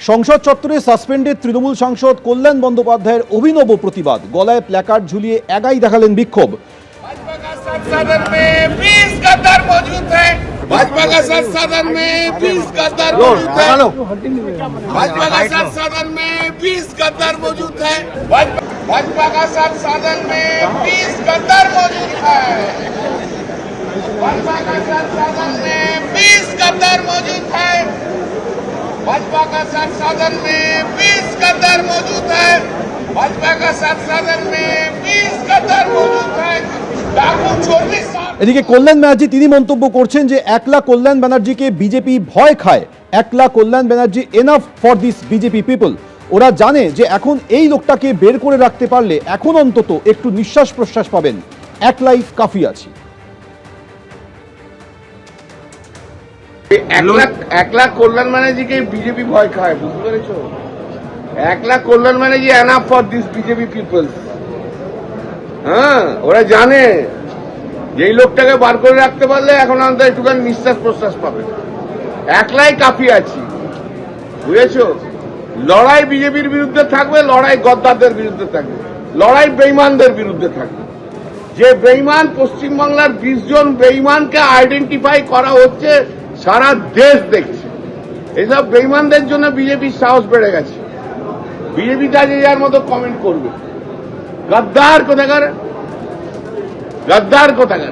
সংসদ চত্বরে সাসপেন্ডেড তৃণমূল সাংসদ কল্যাণ বন্দ্যোপাধ্যায়ের অভিনব প্রতিবাদ, গলায় প্ল্যাকার্ড ঝুলিয়ে একাই দেখালেন বিক্ষোভ। भाजपा का संसद में 20 गद्दार मौजूद है। भाजपा का संसद में 20 गद्दार मौजूद है। भाजपा का संसद में 20 गद्दार मौजूद है। भाजपा का संसद में 20 गद्दार मौजूद है। भाजपा का संसद में 20 गद्दार मौजूद है। भाजपा का संसद में 20 गद्दार मौजूद है। भाजपा का संसद में 20 गद्दार मौजूद है। এদিকে কল্যাণ ব্যানার্জি তিনি মন্তব্য করছেন যে একলা কল্যাণ ব্যানার্জিকে বিজেপি ভয় খায়। একলা Kalyan Banerjee enough for this BJP people. ওরা জানে যে এখন এই লোকটাকে বের করে রাখতে পারলে এখন অন্তত একটু নিঃশ্বাস প্রশ্বাস পাবেন। একলাই কাফি আছে। একলা কল্যাণ ব্যানার্জিকে বিজেপি ভয় খায়, বুঝতে পেরেছো? একলা Kalyan Banerjee enough for this BJP people. হ্যাঁ, ওরা জানে যে এই লোকটাকে বার করে রাখতে পারলে এখন অন্তত একটুখানি নিঃশ্বাস প্রশ্বাস পাবে। একলাই কাফি আছি, বুঝেছো? লড়াই বিজেপির বিরুদ্ধে থাকবে, লড়াই গদ্দারদের বিরুদ্ধে থাকবে, লড়াই বেঈমানদের বিরুদ্ধে থাকবে। যে বেঈমান, পশ্চিমবাংলার 20 জন বেঈমানকে আইডেন্টিফাই করা হচ্ছে, সারা দেশ দেখছে। এইসব বেঈমানদের জন্য বিজেপির সাহস বেড়ে গেছে। বিজেপিটা যে যার মতো কমেন্ট করবে। গদ্দার কোথাকার, গদ্দার কোথাকার।